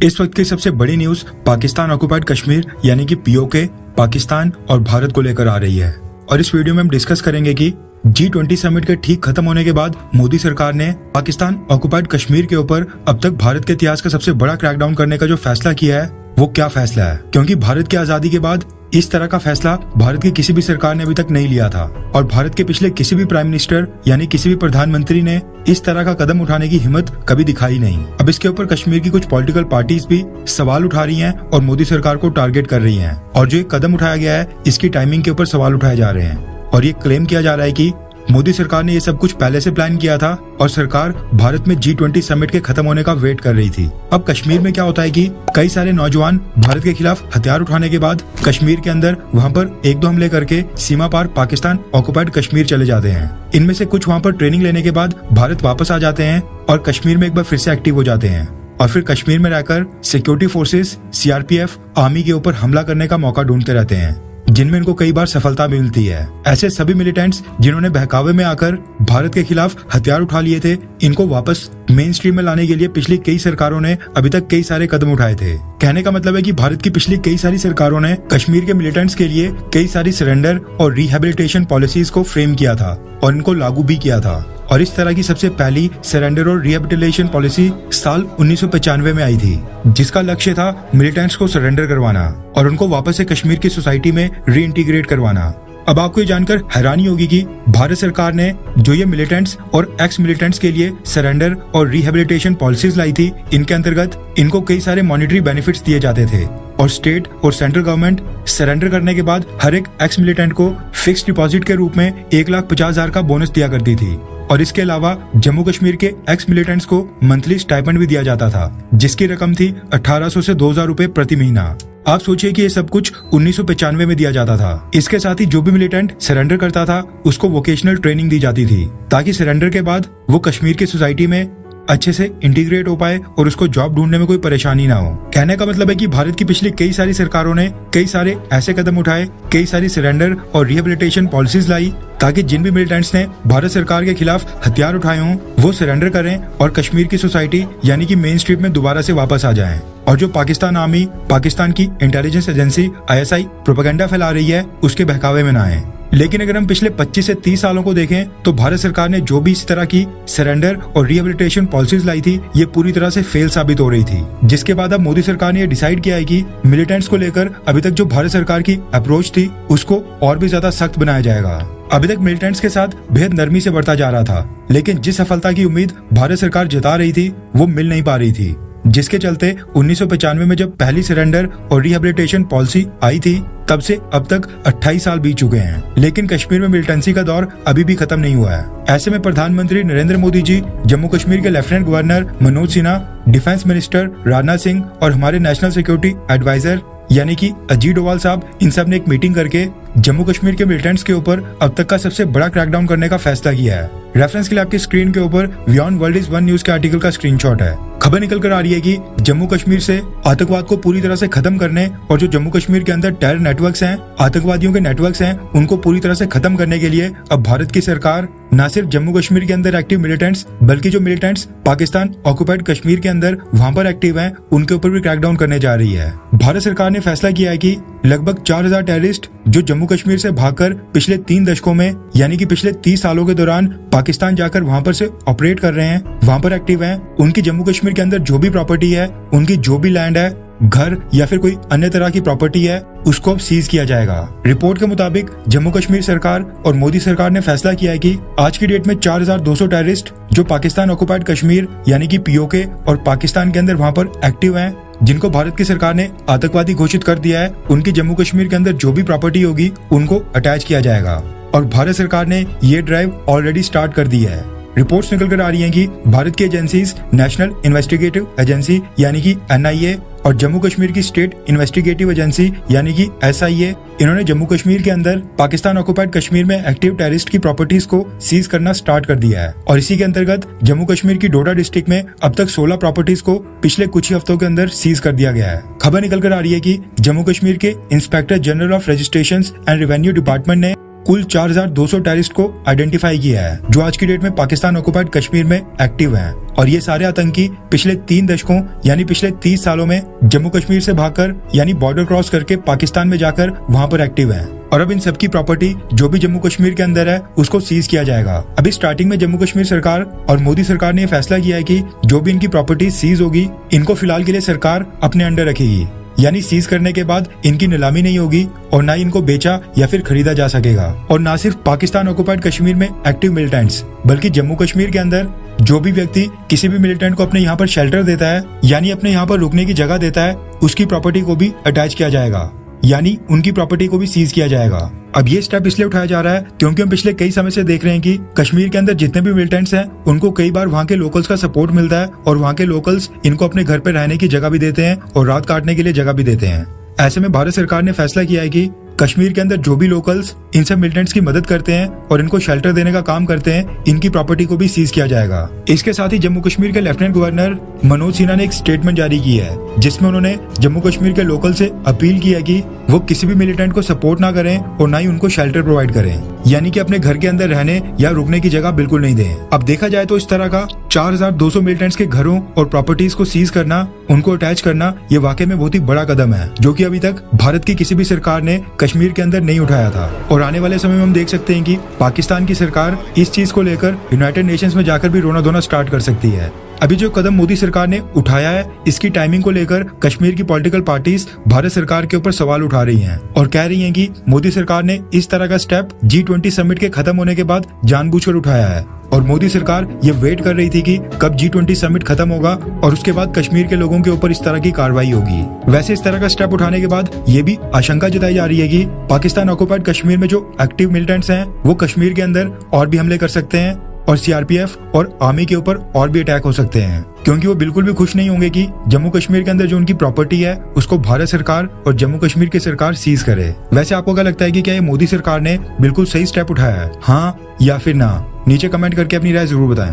इस वक्त की सबसे बड़ी न्यूज पाकिस्तान ऑक्युपाइड कश्मीर यानी कि पीओके पाकिस्तान और भारत को लेकर आ रही है। और इस वीडियो में हम डिस्कस करेंगे कि G20 समिट के ठीक खत्म होने के बाद मोदी सरकार ने पाकिस्तान ऑक्युपाइड कश्मीर के ऊपर अब तक भारत के इतिहास का सबसे बड़ा क्रैकडाउन करने का जो फैसला किया है वो क्या फैसला है, क्योंकि भारत की आजादी के बाद इस तरह का फैसला भारत की किसी भी सरकार ने अभी तक नहीं लिया था और भारत के पिछले किसी भी प्राइम मिनिस्टर यानी किसी भी प्रधानमंत्री ने इस तरह का कदम उठाने की हिम्मत कभी दिखाई नहीं। अब इसके ऊपर कश्मीर की कुछ पॉलिटिकल पार्टीज भी सवाल उठा रही हैं और मोदी सरकार को टारगेट कर रही हैं और जो ये कदम उठाया गया है इसकी टाइमिंग के ऊपर सवाल उठाए जा रहे हैं और ये क्लेम किया जा रहा है कि मोदी सरकार ने ये सब कुछ पहले से प्लान किया था और सरकार भारत में G20 समिट के खत्म होने का वेट कर रही थी। अब कश्मीर में क्या होता है कि कई सारे नौजवान भारत के खिलाफ हथियार उठाने के बाद कश्मीर के अंदर वहां पर एक दो हमले करके सीमा पार पाकिस्तान ऑक्युपाइड कश्मीर चले जाते हैं। इनमें से कुछ वहां पर ट्रेनिंग लेने के बाद भारत वापस आ जाते हैं और कश्मीर में एक बार फिर से एक्टिव हो जाते हैं और फिर कश्मीर में रहकर सिक्योरिटी फोर्सेस CRPF आर्मी के ऊपर हमला करने का मौका ढूंढते रहते हैं, जिनमें इनको कई बार सफलता मिलती है। ऐसे सभी मिलिटेंट्स जिन्होंने बहकावे में आकर भारत के खिलाफ हथियार उठा लिए थे, इनको वापस मेन स्ट्रीम में लाने के लिए पिछली कई सरकारों ने अभी तक कई सारे कदम उठाए थे। कहने का मतलब है कि भारत की पिछली कई सारी सरकारों ने कश्मीर के मिलिटेंट्स के लिए कई सारी सरेंडर और रिहेबिलिटेशन पॉलिसीज को फ्रेम किया था और इनको लागू भी किया था। और इस तरह की सबसे पहली सरेंडर और रिहेबिलिटेशन पॉलिसी साल 1995 में आई थी, जिसका लक्ष्य था मिलिटेंट्स को सरेंडर करवाना और उनको वापस से कश्मीर की सोसाइटी में रीइंटीग्रेट करवाना। अब आपको ये जानकर हैरानी होगी कि भारत सरकार ने जो ये मिलिटेंट्स और एक्स मिलिटेंट्स के लिए सरेंडर और रिहेबिलिटेशन पॉलिसीज लाई थी, इनके अंतर्गत इनको कई सारे मॉनिटरी बेनिफिट्स दिए जाते थे और स्टेट और सेंट्रल गवर्नमेंट सरेंडर करने के बाद हर एक एक्स मिलिटेंट को फिक्स डिपॉजिट के रूप में 1,50,000 का बोनस दिया करती थी और इसके अलावा जम्मू कश्मीर के एक्स मिलिटेंट्स को मंथली स्टाइपेंड भी दिया जाता था, जिसकी रकम थी 1800 से 2,000 रुपए प्रति महीना। आप सोचिए कि ये सब कुछ 1995 में दिया जाता था। इसके साथ ही जो भी मिलिटेंट सरेंडर करता था उसको वोकेशनल ट्रेनिंग दी जाती थी ताकि सरेंडर के बाद वो कश्मीर की सोसाइटी में अच्छे से इंटीग्रेट हो पाए और उसको जॉब ढूंढने में कोई परेशानी ना हो। कहने का मतलब है कि भारत की पिछली कई सारी सरकारों ने कई सारे ऐसे कदम उठाए, कई सारी सरेंडर और रिहेबिलिटेशन पॉलिसीज लाई ताकि जिन भी मिलिटेंट्स ने भारत सरकार के खिलाफ हथियार उठाए हों वो सरेंडर करें और कश्मीर की सोसाइटी यानी कि मेन स्ट्रीम में दोबारा से वापस आ जाएं। और जो पाकिस्तान आर्मी, पाकिस्तान की इंटेलिजेंस एजेंसी ISI प्रोपेगेंडा फैला रही है उसके बहकावे में ना आए। लेकिन अगर हम पिछले 25 से 30 सालों को देखें तो भारत सरकार ने जो भी इस तरह की सरेंडर और रिहेबिलिटेशन पॉलिसीज लाई थी ये पूरी तरह से फेल साबित हो रही थी, जिसके बाद अब मोदी सरकार ने ये डिसाइड किया है कि मिलिटेंट्स को लेकर अभी तक जो भारत सरकार की अप्रोच थी उसको और भी ज्यादा सख्त बनाया जाएगा। अभी तक मिलिटेंट्स के साथ बेहद नरमी से बढ़ता जा रहा था, लेकिन जिस सफलता की उम्मीद भारत सरकार जता रही थी वो मिल नहीं पा रही थी, जिसके चलते 1995 में जब पहली सरेंडर और रिहेबिलिटेशन पॉलिसी आई थी तब से अब तक 28 साल बीत चुके हैं, लेकिन कश्मीर में मिलिटेंसी का दौर अभी भी खत्म नहीं हुआ है। ऐसे में प्रधानमंत्री नरेंद्र मोदी जी, जम्मू कश्मीर के lieutenant governor Manoj Sinha, defence minister Rajnath Singh और हमारे नेशनल सिक्योरिटी एडवाइजर यानी कि अजीत डोवाल साहब, इन सब ने एक मीटिंग करके जम्मू कश्मीर के मिलिटेंट्स के ऊपर अब तक का सबसे बड़ा क्रैकडाउन करने का फैसला किया है। रेफरेंस के लिए आपकी स्क्रीन के ऊपर beyond world is one news के आर्टिकल का स्क्रीनशॉट है। खबर निकल कर आ रही है कि जम्मू कश्मीर से आतंकवाद को पूरी तरह से खत्म करने और जो जम्मू कश्मीर के अंदर टेरर नेटवर्क्स हैं, आतंकवादियों के नेटवर्क्स हैं, उनको पूरी तरह से खत्म करने के लिए अब भारत की सरकार न सिर्फ जम्मू कश्मीर के अंदर एक्टिव मिलिटेंट्स बल्कि जो मिलिटेंट्स पाकिस्तान ऑक्युपाइड कश्मीर के अंदर वहां पर एक्टिव हैं उनके ऊपर भी क्रैकडाउन करने जा रही है। भारत सरकार ने फैसला किया है कि लगभग 4,000 टेररिस्ट जो जम्मू कश्मीर से भागकर पिछले 3 दशकों में यानी कि पिछले 30 सालों के दौरान पाकिस्तान जाकर वहां पर से ऑपरेट कर रहे हैं, वहां पर एक्टिव हैं, उनकी जम्मू कश्मीर के अंदर जो भी प्रॉपर्टी है, उनकी जो भी लैंड है, घर या फिर कोई अन्य तरह की प्रॉपर्टी है, उसको अब सीज किया जाएगा। रिपोर्ट के मुताबिक जम्मू कश्मीर सरकार और मोदी सरकार ने फैसला किया है कि आज की डेट में 4,200 टेररिस्ट जो पाकिस्तान ऑक्युपाइड कश्मीर यानी कि POK और पाकिस्तान के अंदर वहां पर एक्टिव हैं, जिनको भारत की सरकार ने आतंकवादी घोषित कर दिया है, उनकी जम्मू कश्मीर के अंदर जो भी प्रॉपर्टी होगी उनको अटैच किया जाएगा और भारत सरकार ने ये ड्राइव ऑलरेडी स्टार्ट कर दी है। रिपोर्ट्स निकल कर आ रही हैं कि भारत की एजेंसीज नेशनल इन्वेस्टिगेटिव एजेंसी यानी कि NIA और जम्मू कश्मीर की स्टेट इन्वेस्टिगेटिव एजेंसी यानी कि SIA, इन्होंने जम्मू कश्मीर के अंदर पाकिस्तान ऑक्युपाइड कश्मीर में एक्टिव टेररिस्ट की प्रॉपर्टीज को सीज करना स्टार्ट कर दिया है और इसी के अंतर्गत जम्मू कश्मीर की डोडा डिस्ट्रिक्ट में अब तक 16 प्रॉपर्टीज को पिछले कुछ ही हफ्तों के अंदर सीज कर दिया गया है। खबर निकल कर आ रही है कि जम्मू कश्मीर के inspector general of registration and revenue department ने कुल 4200 टेररिस्ट को आइडेंटिफाई किया है जो आज की डेट में पाकिस्तान ऑक्युपाइड कश्मीर में एक्टिव हैं। और ये सारे आतंकी पिछले 3 दशकों यानी पिछले 30 सालों में जम्मू कश्मीर से भागकर यानी बॉर्डर क्रॉस करके पाकिस्तान में जाकर वहां पर एक्टिव हैं। और अब इन सबकी प्रॉपर्टी जो भी जम्मू कश्मीर के अंदर है उसको सीज किया जाएगा। अभी स्टार्टिंग में जम्मू कश्मीर सरकार और मोदी सरकार ने फैसला किया है कि जो भी इनकी प्रॉपर्टी सीज होगी इनको फिलहाल के लिए सरकार अपने अंडर रखेगी, यानी सीज करने के बाद इनकी नीलामी नहीं होगी और ना इनको बेचा या फिर खरीदा जा सकेगा। और ना सिर्फ पाकिस्तान ऑक्युपाइड कश्मीर में एक्टिव मिलिटेंट्स बल्कि जम्मू कश्मीर के अंदर जो भी व्यक्ति किसी भी मिलिटेंट को अपने यहाँ पर शेल्टर देता है यानी अपने यहाँ पर रुकने की जगह देता है उसकी प्रॉपर्टी को भी अटैच किया जाएगा, यानी उनकी प्रॉपर्टी को भी सीज किया जाएगा। अब ये स्टेप इसलिए उठाया जा रहा है क्योंकि हम पिछले कई समय से देख रहे हैं कि कश्मीर के अंदर जितने भी मिलिटेंट्स हैं उनको कई बार वहाँ के लोकल्स का सपोर्ट मिलता है और वहाँ के लोकल्स इनको अपने घर पे रहने की जगह भी देते हैं और रात काटने के लिए जगह भी देते हैं। ऐसे में भारत सरकार ने फैसला किया है कि कश्मीर के अंदर जो भी लोकल्स इन सब मिलिटेंट्स की मदद करते हैं और इनको शेल्टर देने का काम करते हैं इनकी प्रॉपर्टी को भी सीज किया जाएगा। इसके साथ ही जम्मू कश्मीर के लेफ्टिनेंट गवर्नर मनोज सिन्हा ने एक स्टेटमेंट जारी की है जिसमें उन्होंने जम्मू कश्मीर के लोकल से अपील की है कि वो किसी भी मिलिटेंट को सपोर्ट ना करें और ना ही उनको शेल्टर प्रोवाइड करें, यानी कि अपने घर के अंदर रहने या रुकने की जगह बिल्कुल नहीं दें। अब देखा जाए तो इस तरह का 4200 मिलिटेंट्स के घरों और प्रॉपर्टीज को सीज करना, उनको अटैच करना, ये वाकई में बहुत ही बड़ा कदम है जो कि अभी तक भारत की किसी भी सरकार ने कश्मीर के अंदर नहीं उठाया था। और आने वाले समय में हम देख सकते हैं कि पाकिस्तान की सरकार इस चीज को लेकर यूनाइटेड नेशंस में जाकर भी रोना धोना स्टार्ट कर सकती है। अभी जो कदम मोदी सरकार ने उठाया है इसकी टाइमिंग को लेकर कश्मीर की पॉलिटिकल पार्टीज भारत सरकार के ऊपर सवाल उठा रही हैं और कह रही हैं कि मोदी सरकार ने इस तरह का स्टेप G20 समिट के खत्म होने के बाद जानबूझकर उठाया है। और मोदी सरकार ये वेट कर रही थी कि कब G20 समिट खत्म होगा और उसके बाद कश्मीर के लोगों के ऊपर इस तरह की कार्रवाई होगी। वैसे इस तरह का स्टेप उठाने के बाद ये भी आशंका जताई जा रही है कि पाकिस्तान ऑक्युपाइड कश्मीर में जो एक्टिव मिलिटेंट्स हैं वो कश्मीर के अंदर और भी हमले कर सकते हैं और CRPF और आर्मी के ऊपर और भी अटैक हो सकते हैं, क्योंकि वो बिल्कुल भी खुश नहीं होंगे कि जम्मू कश्मीर के अंदर जो उनकी प्रॉपर्टी है उसको भारत सरकार और जम्मू कश्मीर की सरकार सीज करे। वैसे आपको क्या लगता है कि क्या ये मोदी सरकार ने बिल्कुल सही स्टेप उठाया है, हाँ या फिर ना? नीचे कमेंट करके अपनी राय जरूर बताएं।